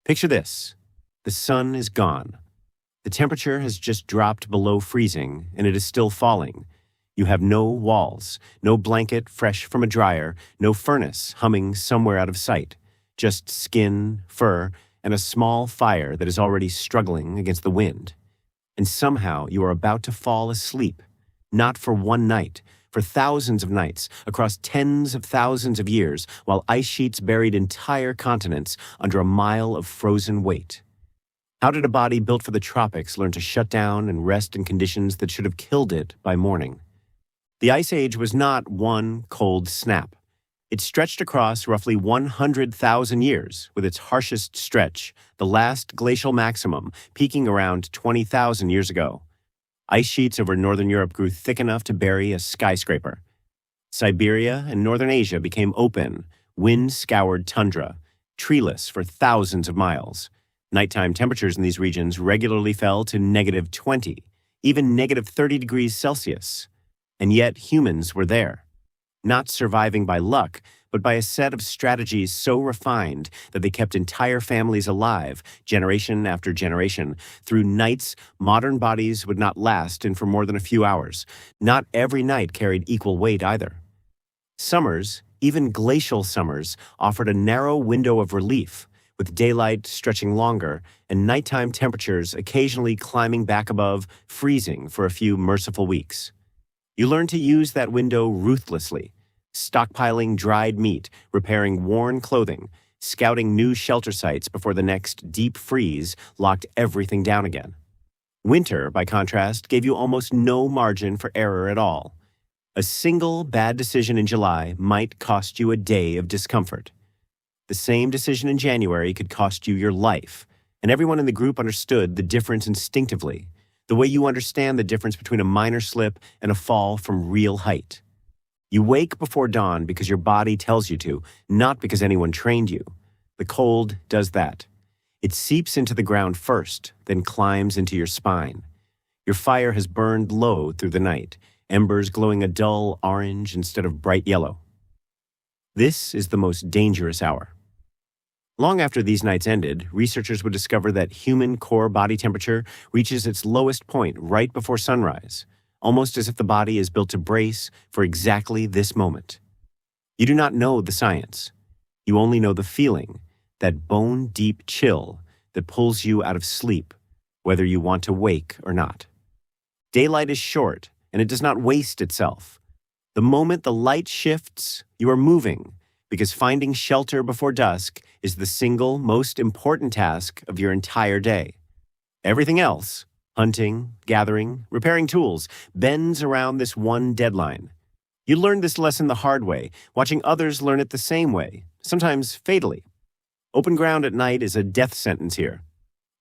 Picture this. The sun is gone. The temperature has just dropped below freezing, and it is still falling. You have no walls, no blanket fresh from a dryer, no furnace humming somewhere out of sight. Just skin, fur, and a small fire that is already struggling against the wind. And somehow you are about to fall asleep. Not for one night, for thousands of nights, across tens of thousands of years, while ice sheets buried entire continents under a mile of frozen weight. How did a body built for the tropics learn to shut down and rest in conditions that should have killed it by morning? The Ice Age was not one cold snap. It stretched across roughly 100,000 years, with its harshest stretch, the last glacial maximum, peaking around 20,000 years ago. Ice sheets over northern Europe grew thick enough to bury a skyscraper. Siberia and northern Asia became open, wind-scoured tundra, treeless for thousands of miles. Nighttime temperatures in these regions regularly fell to -20, even -30 degrees Celsius. And yet humans were there, not surviving by luck, but by a set of strategies so refined that they kept entire families alive, generation after generation, through nights modern bodies would not last in for more than a few hours. Not every night carried equal weight either. Summers, even glacial summers, offered a narrow window of relief, with daylight stretching longer and nighttime temperatures occasionally climbing back above freezing for a few merciful weeks. You learn to use that window ruthlessly, stockpiling dried meat, repairing worn clothing, scouting new shelter sites before the next deep freeze locked everything down again. Winter, by contrast, gave you almost no margin for error at all. A single bad decision in July might cost you a day of discomfort. The same decision in January could cost you your life, and everyone in the group understood the difference instinctively, the way you understand the difference between a minor slip and a fall from real height. You wake before dawn because your body tells you to, not because anyone trained you. The cold does that. It seeps into the ground first, then climbs into your spine. Your fire has burned low through the night, embers glowing a dull orange instead of bright yellow. This is the most dangerous hour. Long after these nights ended, researchers would discover that human core body temperature reaches its lowest point right before sunrise, almost as if the body is built to brace for exactly this moment. You do not know the science. You only know the feeling, that bone-deep chill that pulls you out of sleep, whether you want to wake or not. Daylight is short, and it does not waste itself. The moment the light shifts, you are moving, because finding shelter before dusk is the single most important task of your entire day. Everything else, hunting, gathering, repairing tools, bends around this one deadline. You learn this lesson the hard way, watching others learn it the same way, sometimes fatally. Open ground at night is a death sentence here.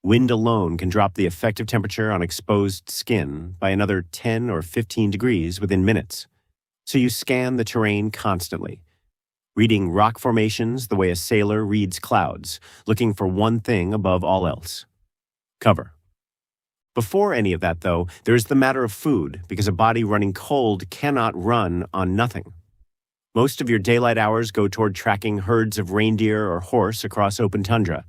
Wind alone can drop the effective temperature on exposed skin by another 10 or 15 degrees within minutes. So you scan the terrain constantly, reading rock formations the way a sailor reads clouds, looking for one thing above all else: cover. Before any of that, though, there is the matter of food, because a body running cold cannot run on nothing. Most of your daylight hours go toward tracking herds of reindeer or horse across open tundra,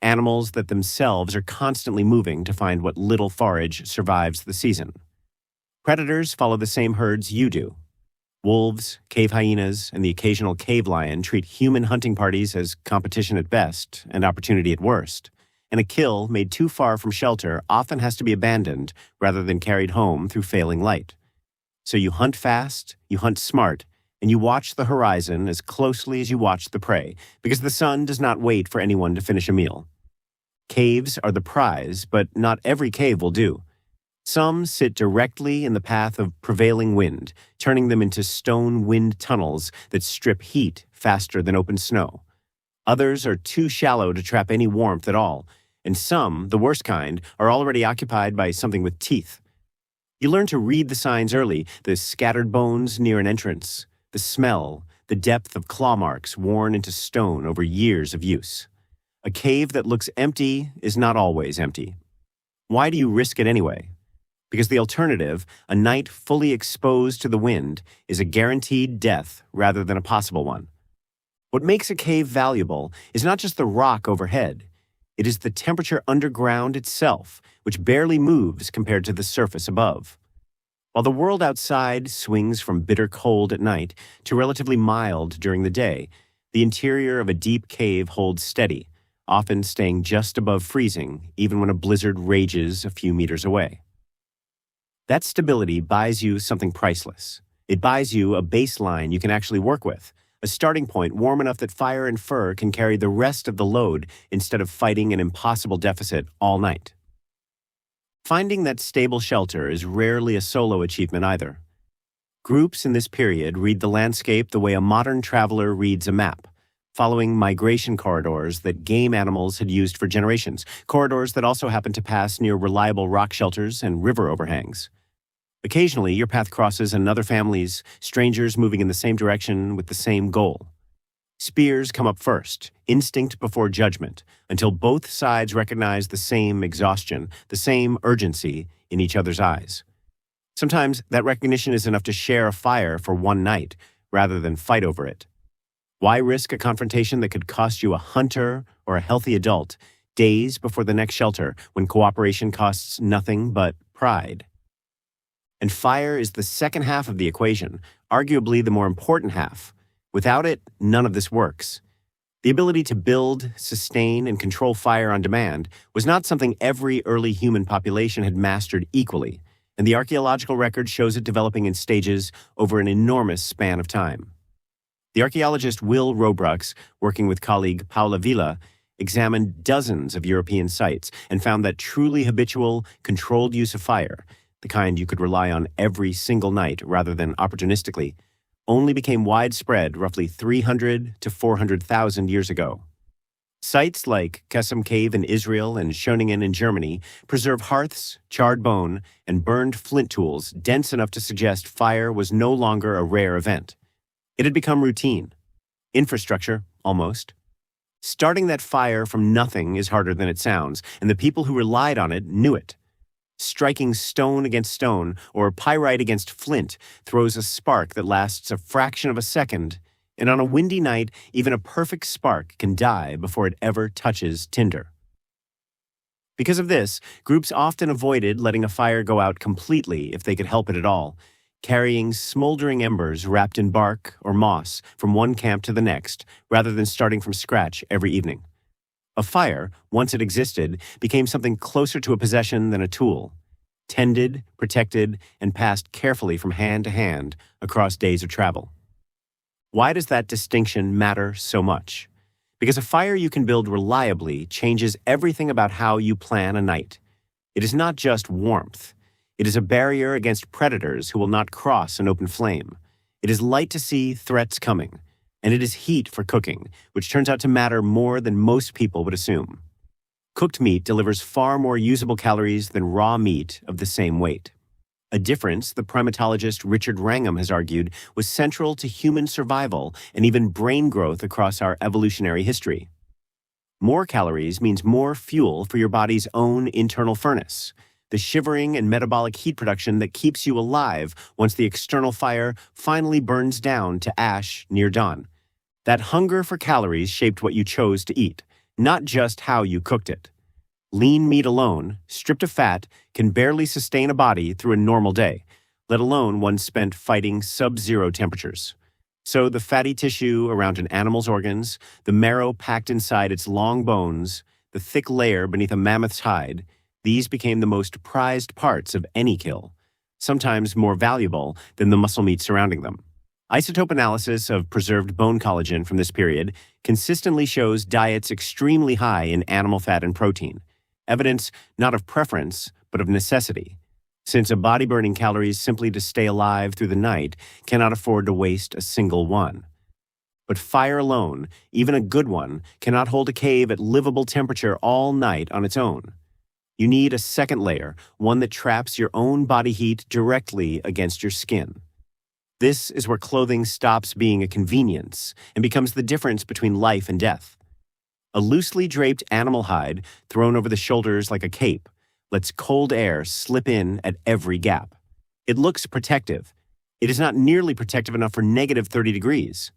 animals that themselves are constantly moving to find what little forage survives the season. Predators follow the same herds you do. Wolves, cave hyenas, and the occasional cave lion treat human hunting parties as competition at best and opportunity at worst, and a kill made too far from shelter often has to be abandoned rather than carried home through failing light. So you hunt fast, you hunt smart, and you watch the horizon as closely as you watch the prey, because the sun does not wait for anyone to finish a meal. Caves are the prize, but not every cave will do. Some sit directly in the path of prevailing wind, turning them into stone wind tunnels that strip heat faster than open snow. Others are too shallow to trap any warmth at all, and some, the worst kind, are already occupied by something with teeth. You learn to read the signs early, the scattered bones near an entrance, the smell, the depth of claw marks worn into stone over years of use. A cave that looks empty is not always empty. Why do you risk it anyway? Because the alternative, a night fully exposed to the wind, is a guaranteed death rather than a possible one. What makes a cave valuable is not just the rock overhead. It is the temperature underground itself, which barely moves compared to the surface above. While the world outside swings from bitter cold at night to relatively mild during the day, the interior of a deep cave holds steady, often staying just above freezing, even when a blizzard rages a few meters away. That stability buys you something priceless. It buys you a baseline you can actually work with, a starting point warm enough that fire and fur can carry the rest of the load instead of fighting an impossible deficit all night. Finding that stable shelter is rarely a solo achievement either. Groups in this period read the landscape the way a modern traveler reads a map, following migration corridors that game animals had used for generations, corridors that also happened to pass near reliable rock shelters and river overhangs. Occasionally, your path crosses another family's, strangers moving in the same direction with the same goal. Spears come up first, instinct before judgment, until both sides recognize the same exhaustion, the same urgency in each other's eyes. Sometimes that recognition is enough to share a fire for one night, rather than fight over it. Why risk a confrontation that could cost you a hunter or a healthy adult days before the next shelter when cooperation costs nothing but pride? And fire is the second half of the equation, arguably the more important half. Without it, none of this works. The ability to build, sustain, and control fire on demand was not something every early human population had mastered equally, and the archaeological record shows it developing in stages over an enormous span of time. The archaeologist Will Robrooks, working with colleague Paula Villa, examined dozens of European sites and found that truly habitual, controlled use of fire, the kind you could rely on every single night rather than opportunistically, only became widespread roughly 300 to 400,000 years ago. Sites like Kesem Cave in Israel and Schöningen in Germany preserve hearths, charred bone, and burned flint tools dense enough to suggest fire was no longer a rare event. It had become routine. Infrastructure, almost. Starting that fire from nothing is harder than it sounds, and the people who relied on it knew it. Striking stone against stone or pyrite against flint throws a spark that lasts a fraction of a second, and on a windy night, even a perfect spark can die before it ever touches tinder. Because of this, groups often avoided letting a fire go out completely if they could help it at all, carrying smoldering embers wrapped in bark or moss from one camp to the next, rather than starting from scratch every evening. A fire, once it existed, became something closer to a possession than a tool, tended, protected, and passed carefully from hand to hand across days of travel. Why does that distinction matter so much? Because a fire you can build reliably changes everything about how you plan a night. It is not just warmth. It is a barrier against predators who will not cross an open flame. It is light to see threats coming. And it is heat for cooking, which turns out to matter more than most people would assume. Cooked meat delivers far more usable calories than raw meat of the same weight. A difference the primatologist Richard Wrangham has argued was central to human survival and even brain growth across our evolutionary history. More calories means more fuel for your body's own internal furnace, the shivering and metabolic heat production that keeps you alive once the external fire finally burns down to ash near dawn. That hunger for calories shaped what you chose to eat, not just how you cooked it. Lean meat alone, stripped of fat, can barely sustain a body through a normal day, let alone one spent fighting sub-zero temperatures. So the fatty tissue around an animal's organs, the marrow packed inside its long bones, the thick layer beneath a mammoth's hide, these became the most prized parts of any kill, sometimes more valuable than the muscle meat surrounding them. Isotope analysis of preserved bone collagen from this period consistently shows diets extremely high in animal fat and protein, evidence not of preference, but of necessity, since a body burning calories simply to stay alive through the night cannot afford to waste a single one. But fire alone, even a good one, cannot hold a cave at livable temperature all night on its own. You need a second layer, one that traps your own body heat directly against your skin. This is where clothing stops being a convenience and becomes the difference between life and death. A loosely draped animal hide thrown over the shoulders like a cape lets cold air slip in at every gap. It looks protective. It is not nearly protective enough for negative 30 degrees.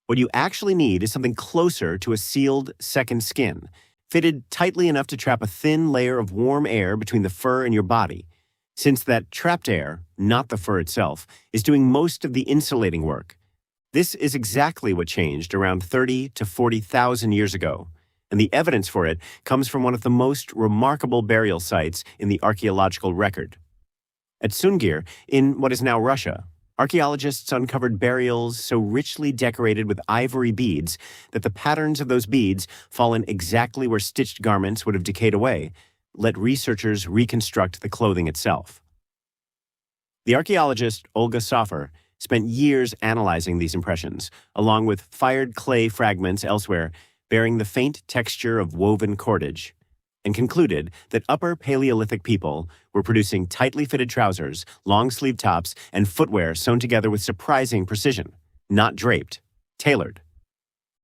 What you actually need is something closer to a sealed second skin, fitted tightly enough to trap a thin layer of warm air between the fur and your body, since that trapped air, not the fur itself, is doing most of the insulating work. This is exactly what changed around 30 to 40,000 years ago, and the evidence for it comes from one of the most remarkable burial sites in the archaeological record. At Sungir, in what is now Russia, archaeologists uncovered burials so richly decorated with ivory beads that the patterns of those beads fall in exactly where stitched garments would have decayed away, let researchers reconstruct the clothing itself. The archaeologist Olga Soffer spent years analyzing these impressions, along with fired clay fragments elsewhere bearing the faint texture of woven cordage, and concluded that Upper Paleolithic people were producing tightly fitted trousers, long-sleeve tops, and footwear sewn together with surprising precision, not draped, tailored.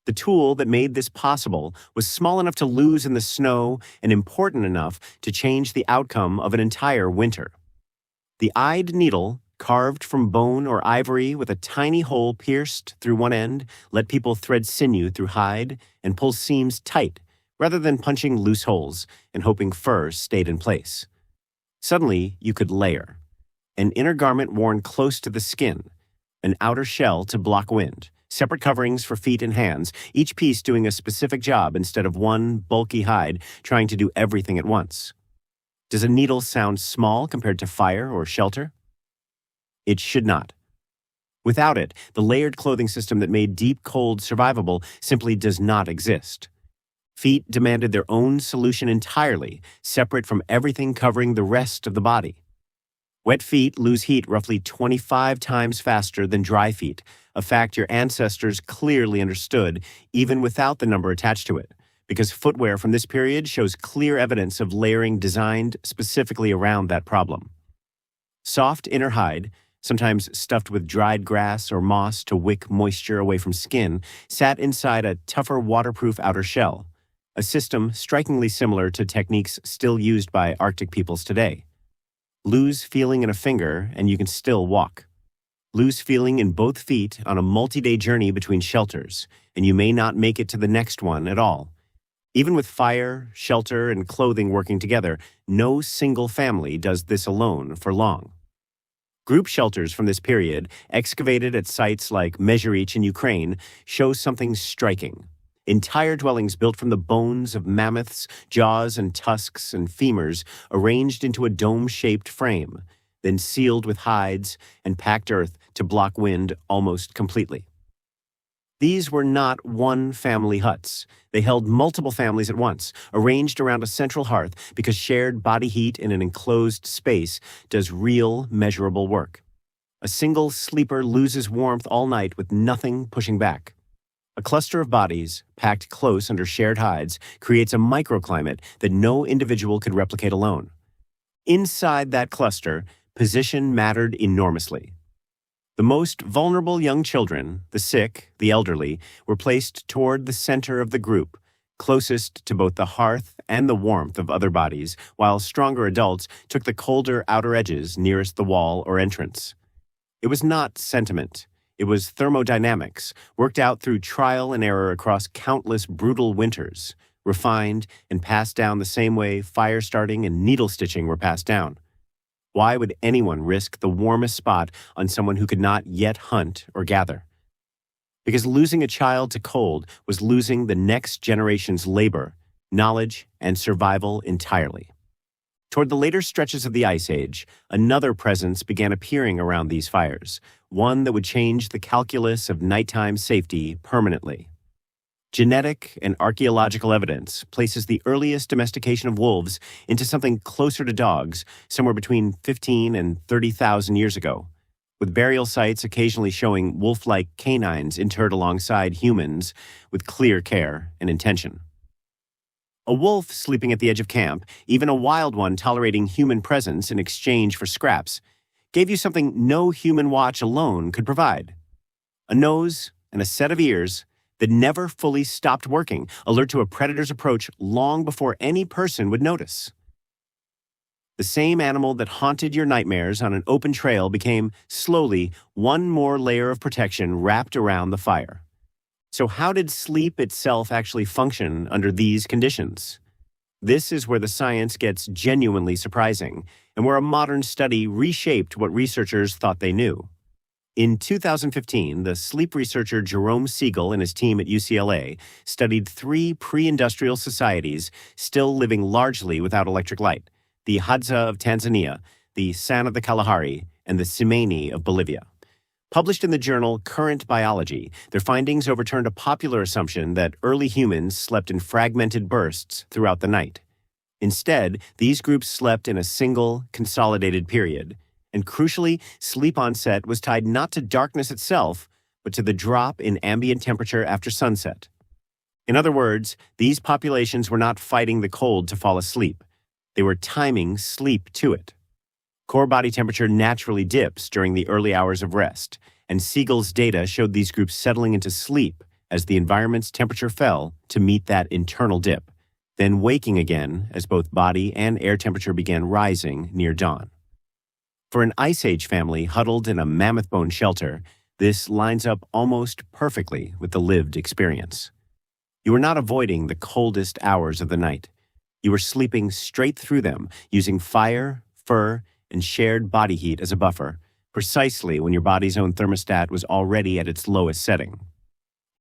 The tool that made this possible was small enough to lose in the snow and important enough to change the outcome of an entire winter. The eyed needle, carved from bone or ivory with a tiny hole pierced through one end, let people thread sinew through hide and pull seams tight, rather than punching loose holes and hoping fur stayed in place. Suddenly, you could layer. An inner garment worn close to the skin, an outer shell to block wind, separate coverings for feet and hands, each piece doing a specific job instead of one bulky hide trying to do everything at once. Does a needle sound small compared to fire or shelter? It should not. Without it, the layered clothing system that made deep cold survivable simply does not exist. Feet demanded their own solution entirely, separate from everything covering the rest of the body. Wet feet lose heat roughly 25 times faster than dry feet, a fact your ancestors clearly understood, even without the number attached to it, because footwear from this period shows clear evidence of layering designed specifically around that problem. Soft inner hide, sometimes stuffed with dried grass or moss to wick moisture away from skin, sat inside a tougher waterproof outer shell, a system strikingly similar to techniques still used by Arctic peoples today. Lose feeling in a finger and you can still walk. Lose feeling in both feet on a multi-day journey between shelters, and you may not make it to the next one at all. Even with fire, shelter, and clothing working together, no single family does this alone for long. Group shelters from this period, excavated at sites like Mezherych in Ukraine, show something striking. Entire dwellings built from the bones of mammoths, jaws and tusks and femurs, arranged into a dome-shaped frame, then sealed with hides and packed earth to block wind almost completely. These were not one-family huts. They held multiple families at once, arranged around a central hearth because shared body heat in an enclosed space does real, measurable work. A single sleeper loses warmth all night with nothing pushing back. A cluster of bodies, packed close under shared hides, creates a microclimate that no individual could replicate alone. Inside that cluster, position mattered enormously. The most vulnerable young children, the sick, the elderly, were placed toward the center of the group, closest to both the hearth and the warmth of other bodies, while stronger adults took the colder outer edges nearest the wall or entrance. It was not sentiment. It was thermodynamics, worked out through trial and error across countless brutal winters, refined and passed down the same way fire starting and needle stitching were passed down. Why would anyone risk the warmest spot on someone who could not yet hunt or gather? Because losing a child to cold was losing the next generation's labor, knowledge, and survival entirely. Toward the later stretches of the Ice Age, another presence began appearing around these fires, one that would change the calculus of nighttime safety permanently. Genetic and archaeological evidence places the earliest domestication of wolves into something closer to dogs, somewhere between 15 and 30,000 years ago, with burial sites occasionally showing wolf-like canines interred alongside humans with clear care and intention. A wolf sleeping at the edge of camp, even a wild one tolerating human presence in exchange for scraps, gave you something no human watch alone could provide. A nose and a set of ears that never fully stopped working, alert to a predator's approach long before any person would notice. The same animal that haunted your nightmares on an open trail became, slowly, one more layer of protection wrapped around the fire. So how did sleep itself actually function under these conditions? This is where the science gets genuinely surprising, and where a modern study reshaped what researchers thought they knew. In 2015, the sleep researcher Jerome Siegel and his team at UCLA studied three pre-industrial societies still living largely without electric light: the Hadza of Tanzania, the San of the Kalahari, and the Tsimane of Bolivia. Published in the journal Current Biology, their findings overturned a popular assumption that early humans slept in fragmented bursts throughout the night. Instead, these groups slept in a single, consolidated period. And crucially, sleep onset was tied not to darkness itself, but to the drop in ambient temperature after sunset. In other words, these populations were not fighting the cold to fall asleep. They were timing sleep to it. Core body temperature naturally dips during the early hours of rest, and Siegel's data showed these groups settling into sleep as the environment's temperature fell to meet that internal dip, then waking again as both body and air temperature began rising near dawn. For an Ice Age family huddled in a mammoth bone shelter, this lines up almost perfectly with the lived experience. You were not avoiding the coldest hours of the night. You were sleeping straight through them, using fire, fur, and shared body heat as a buffer, precisely when your body's own thermostat was already at its lowest setting.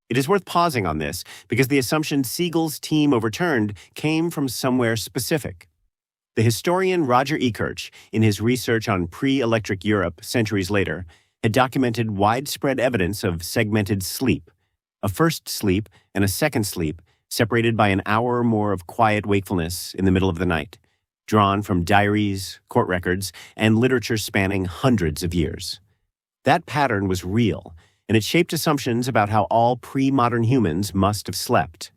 It is worth pausing on this because the assumption Siegel's team overturned came from somewhere specific. The historian Roger Ekirch, in his research on pre-electric Europe centuries later, had documented widespread evidence of segmented sleep, a first sleep and a second sleep separated by an hour or more of quiet wakefulness in the middle of the night, drawn from diaries, court records, and literature spanning hundreds of years. That pattern was real, and it shaped assumptions about how all pre-modern humans must have slept.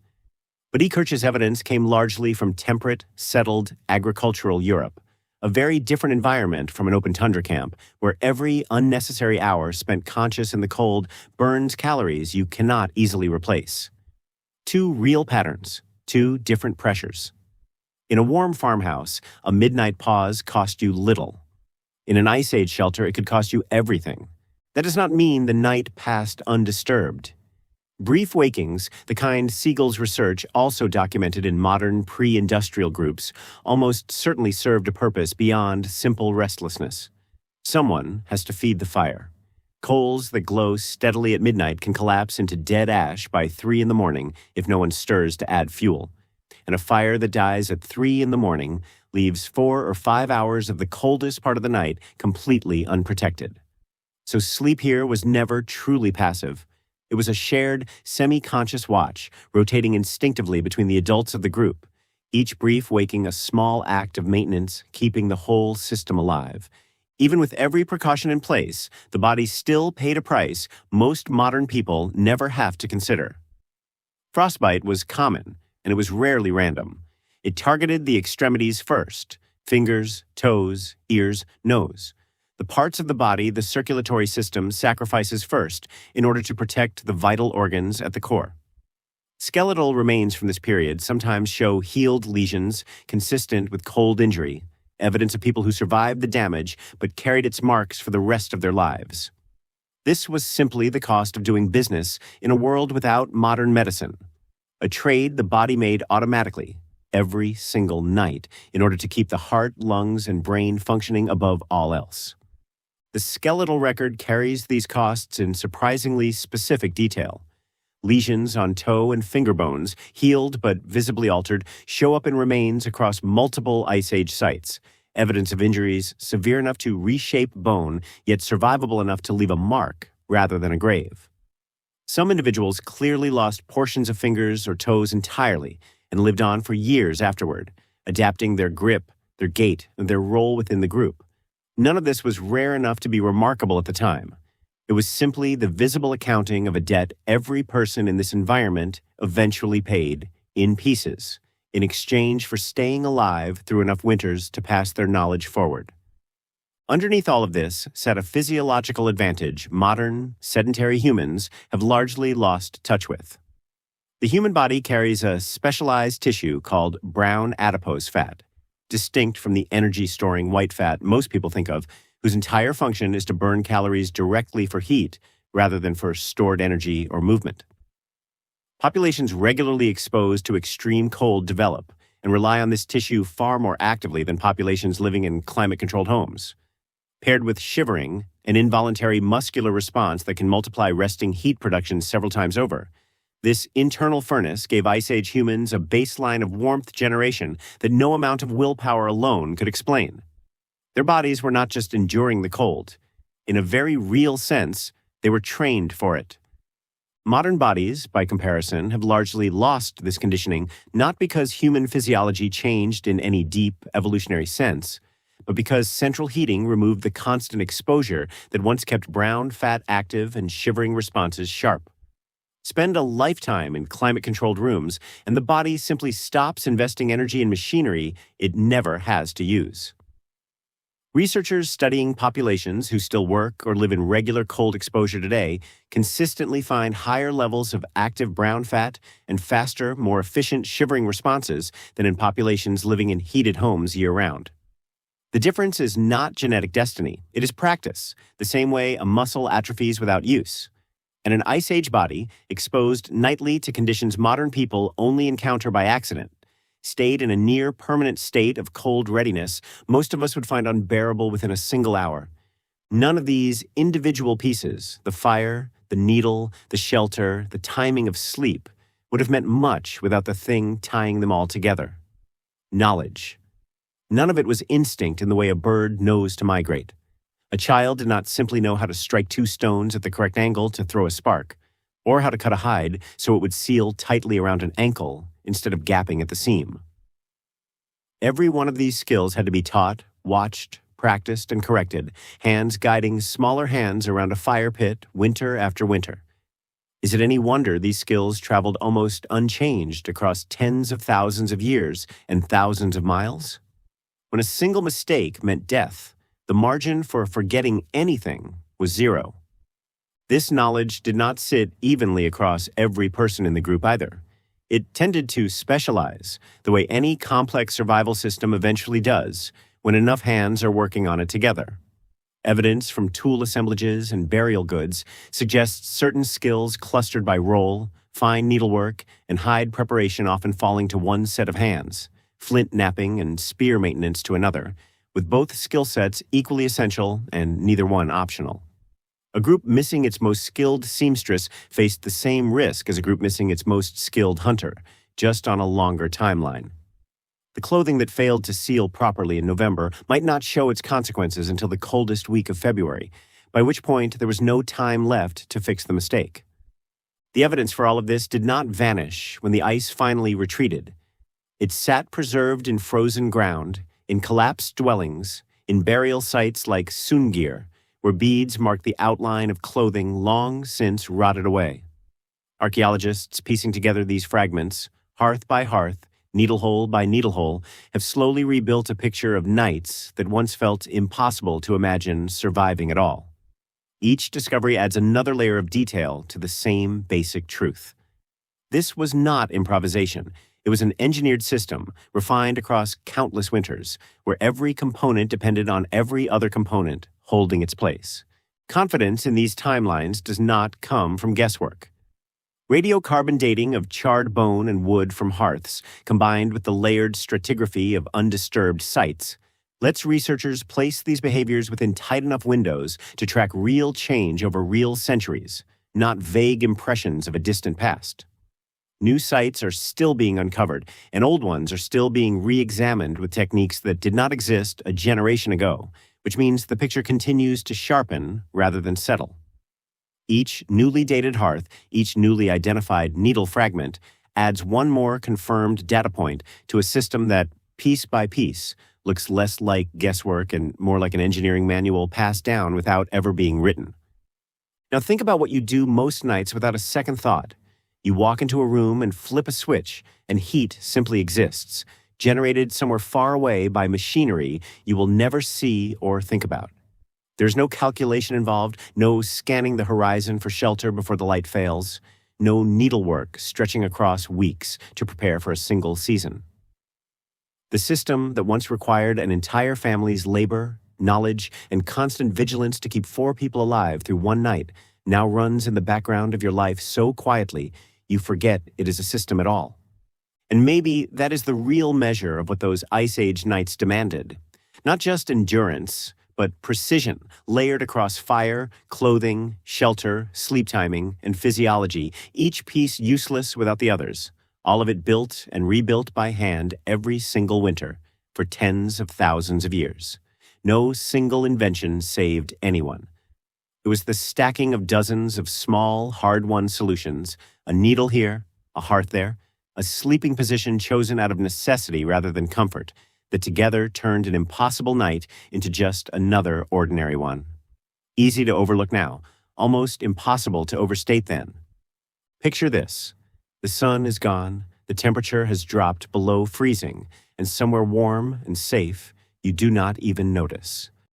But Ekirch's evidence came largely from temperate, settled, agricultural Europe, a very different environment from an open tundra camp, where every unnecessary hour spent conscious in the cold burns calories you cannot easily replace. Two real patterns, two different pressures. In a warm farmhouse, a midnight pause cost you little. In an Ice Age shelter, it could cost you everything. That does not mean the night passed undisturbed. Brief wakings, the kind Siegel's research also documented in modern pre-industrial groups, almost certainly served a purpose beyond simple restlessness. Someone has to feed the fire. Coals that glow steadily at midnight can collapse into dead ash by 3 in the morning if no one stirs to add fuel. And a fire that dies at 3 in the morning leaves 4 or 5 hours of the coldest part of the night completely unprotected. So sleep here was never truly passive. It was a shared, semi-conscious watch, rotating instinctively between the adults of the group, each brief waking a small act of maintenance, keeping the whole system alive. Even with every precaution in place, the body still paid a price most modern people never have to consider. Frostbite was common, and it was rarely random. It targeted the extremities first: fingers, toes, ears, nose. The parts of the body the circulatory system sacrifices first in order to protect the vital organs at the core. Skeletal remains from this period sometimes show healed lesions consistent with cold injury, evidence of people who survived the damage but carried its marks for the rest of their lives. This was simply the cost of doing business in a world without modern medicine, a trade the body made automatically, every single night, in order to keep the heart, lungs, and brain functioning above all else. The skeletal record carries these costs in surprisingly specific detail. Lesions on toe and finger bones, healed but visibly altered, show up in remains across multiple Ice Age sites, evidence of injuries severe enough to reshape bone, yet survivable enough to leave a mark rather than a grave. Some individuals clearly lost portions of fingers or toes entirely and lived on for years afterward, adapting their grip, their gait, and their role within the group. None of this was rare enough to be remarkable at the time. It was simply the visible accounting of a debt every person in this environment eventually paid, in pieces, in exchange for staying alive through enough winters to pass their knowledge forward. Underneath all of this sat a physiological advantage modern, sedentary humans have largely lost touch with. The human body carries a specialized tissue called brown adipose fat, distinct from the energy-storing white fat most people think of, whose entire function is to burn calories directly for heat rather than for stored energy or movement. Populations regularly exposed to extreme cold develop and rely on this tissue far more actively than populations living in climate-controlled homes. Paired with shivering, an involuntary muscular response that can multiply resting heat production several times over, this internal furnace gave Ice Age humans a baseline of warmth generation that no amount of willpower alone could explain. Their bodies were not just enduring the cold. In a very real sense, they were trained for it. Modern bodies, by comparison, have largely lost this conditioning, not because human physiology changed in any deep evolutionary sense, but because central heating removed the constant exposure that once kept brown fat active and shivering responses sharp. Spend a lifetime in climate-controlled rooms, and the body simply stops investing energy in machinery it never has to use. Researchers studying populations who still work or live in regular cold exposure today consistently find higher levels of active brown fat and faster, more efficient shivering responses than in populations living in heated homes year-round. The difference is not genetic destiny, it is practice, the same way a muscle atrophies without use. And an Ice Age body, exposed nightly to conditions modern people only encounter by accident, stayed in a near-permanent state of cold readiness most of us would find unbearable within a single hour. None of these individual pieces, the fire, the needle, the shelter, the timing of sleep, would have meant much without the thing tying them all together. Knowledge. None of it was instinct in the way a bird knows to migrate. A child did not simply know how to strike two stones at the correct angle to throw a spark, or how to cut a hide so it would seal tightly around an ankle instead of gapping at the seam. Every one of these skills had to be taught, watched, practiced, and corrected, hands guiding smaller hands around a fire pit winter after winter. Is it any wonder these skills traveled almost unchanged across tens of thousands of years and thousands of miles? When a single mistake meant death, the margin for forgetting anything was zero. This knowledge did not sit evenly across every person in the group either. It tended to specialize, the way any complex survival system eventually does when enough hands are working on it together. Evidence from tool assemblages and burial goods suggests certain skills clustered by roll, fine needlework, and hide preparation often falling to one set of hands, flint knapping and spear maintenance to another, with both skill sets equally essential and neither one optional. A group missing its most skilled seamstress faced the same risk as a group missing its most skilled hunter, just on a longer timeline. The clothing that failed to seal properly in November might not show its consequences until the coldest week of February, by which point there was no time left to fix the mistake. The evidence for all of this did not vanish when the ice finally retreated. It sat preserved in frozen ground, in collapsed dwellings, in burial sites like Sungir, where beads mark the outline of clothing long since rotted away. Archaeologists piecing together these fragments, hearth by hearth, needlehole by needlehole, have slowly rebuilt a picture of nights that once felt impossible to imagine surviving at all. Each discovery adds another layer of detail to the same basic truth. This was not improvisation. It was an engineered system, refined across countless winters, where every component depended on every other component holding its place. Confidence in these timelines does not come from guesswork. Radiocarbon dating of charred bone and wood from hearths, combined with the layered stratigraphy of undisturbed sites, lets researchers place these behaviors within tight enough windows to track real change over real centuries, not vague impressions of a distant past. New sites are still being uncovered, and old ones are still being re-examined with techniques that did not exist a generation ago, which means the picture continues to sharpen rather than settle. Each newly dated hearth, each newly identified needle fragment, adds one more confirmed data point to a system that, piece by piece, looks less like guesswork and more like an engineering manual passed down without ever being written. Now think about what you do most nights without a second thought. You walk into a room and flip a switch, and heat simply exists, generated somewhere far away by machinery you will never see or think about. There's no calculation involved, no scanning the horizon for shelter before the light fails, no needlework stretching across weeks to prepare for a single season. The system that once required an entire family's labor, knowledge, and constant vigilance to keep 4 people alive through one night now runs in the background of your life so quietly you forget it is a system at all. And maybe that is the real measure of what those Ice Age nights demanded. Not just endurance, but precision, layered across fire, clothing, shelter, sleep timing, and physiology, each piece useless without the others. All of it built and rebuilt by hand every single winter, for tens of thousands of years. No single invention saved anyone. It was the stacking of dozens of small, hard-won solutions, a needle here, a hearth there, a sleeping position chosen out of necessity rather than comfort, that together turned an impossible night into just another ordinary one. Easy to overlook now, almost impossible to overstate then. Picture this. The sun is gone, the temperature has dropped below freezing, and somewhere warm and safe you do not even notice.